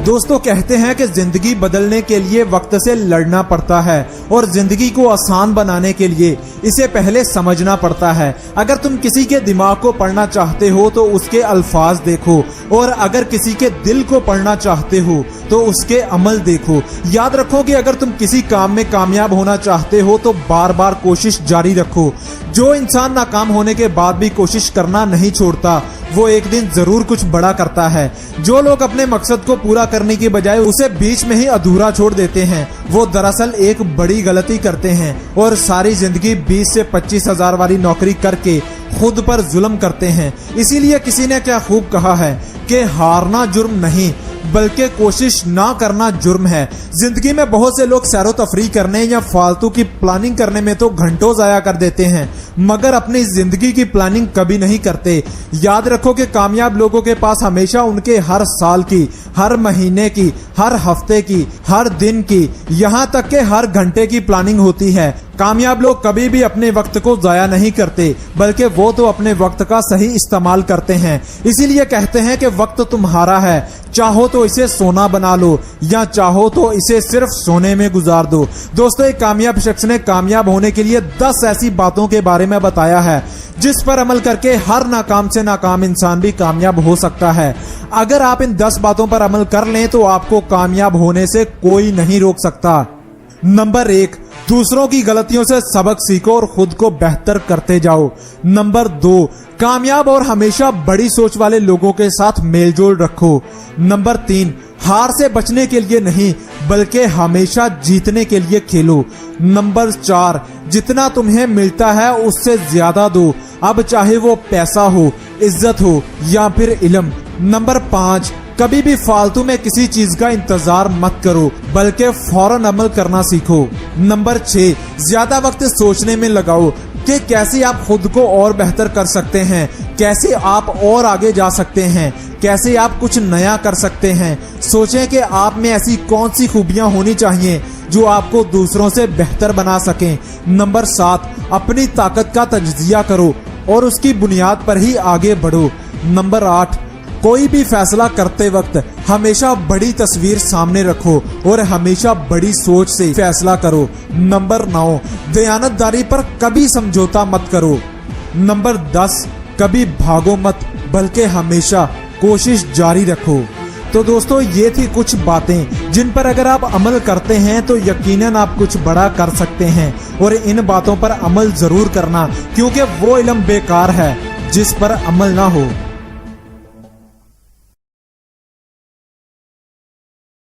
दोस्तों कहते हैं कि जिंदगी बदलने के लिए वक्त से लड़ना पड़ता है और जिंदगी को आसान बनाने के लिए इसे पहले समझना पड़ता है। अगर तुम किसी के दिमाग को पढ़ना चाहते हो तो उसके अल्फाज देखो, और अगर किसी के दिल को पढ़ना चाहते हो तो उसके अमल देखो। याद रखो कि अगर तुम किसी काम में कामयाब होना चाहते हो तो बार बार कोशिश जारी रखो। जो इंसान नाकाम होने के बाद भी कोशिश करना नहीं छोड़ता वो एक दिन जरूर कुछ बड़ा करता है। जो लोग अपने मकसद को पूरा करने की बजाय उसे बीच में ही अधूरा छोड़ देते हैं वो दरअसल एक बड़ी गलती करते हैं और सारी जिंदगी 20 से 25 हजार वाली नौकरी करके खुद पर जुल्म करते हैं। इसीलिए किसी ने क्या खूब कहा है कि हारना जुर्म नहीं बल्कि कोशिश ना करना जुर्म है। जिंदगी में बहुत से लोग सैरो तफरीह करने या फालतू की प्लानिंग करने में तो घंटों जाया कर देते हैं मगर अपनी जिंदगी की प्लानिंग कभी नहीं करते। याद रखो कि कामयाब लोगों के पास हमेशा उनके हर साल की, हर महीने की, हर हफ्ते की, हर दिन की, यहाँ तक के हर घंटे की प्लानिंग होती है। कामयाब लोग कभी भी अपने वक्त को जाया नहीं करते बल्कि वो तो अपने वक्त का सही इस्तेमाल करते हैं। इसीलिए कहते हैं कि वक्त तुम्हारा है, चाहो तो इसे सोना बना लो या चाहो तो इसे सिर्फ सोने में गुजार दो। दोस्तों एक कामयाब शख्स ने कामयाब होने के लिए 10 ऐसी बातों के बारे में बताया है जिस पर अमल करके हर नाकाम से नाकाम इंसान भी कामयाब हो सकता है। अगर आप इन 10 बातों पर अमल कर लें तो आपको कामयाब होने से कोई नहीं रोक सकता। नंबर 1, दूसरों की गलतियों से सबक सीखो और खुद को बेहतर करते जाओ। नंबर 2, कामयाब और हमेशा बड़ी सोच वाले लोगों के साथ मेलजोल रखो। नंबर 3, हार से बचने के लिए नहीं बल्कि हमेशा जीतने के लिए खेलो। नंबर 4, जितना तुम्हें मिलता है उससे ज्यादा दो, अब चाहे वो पैसा हो, इज्जत हो या फिर इल्म। नंबर 5, कभी भी फालतू में किसी चीज का इंतजार मत करो बल्कि फौरन अमल करना सीखो। नंबर 6, ज्यादा वक्त सोचने में लगाओ कि कैसे आप खुद को और बेहतर कर सकते हैं, कैसे आप और आगे जा सकते हैं, कैसे आप कुछ नया कर सकते हैं। सोचें कि आप में ऐसी कौन सी खूबियां होनी चाहिए जो आपको दूसरों से बेहतर बना सकें। नंबर 7, अपनी ताकत का तज्जिया करो और उसकी बुनियाद पर ही आगे बढ़ो। नंबर 8, कोई भी फैसला करते वक्त हमेशा बड़ी तस्वीर सामने रखो और हमेशा बड़ी सोच से फैसला करो। नंबर 9, दयानतदारी पर कभी समझौता मत करो। नंबर 10, कभी भागो मत बल्कि हमेशा कोशिश जारी रखो। तो दोस्तों ये थी कुछ बातें जिन पर अगर आप अमल करते हैं तो यकीनन आप कुछ बड़ा कर सकते हैं। और इन बातों पर अमल जरूर करना क्योंकि वो इल्म बेकार है जिस पर अमल ना हो।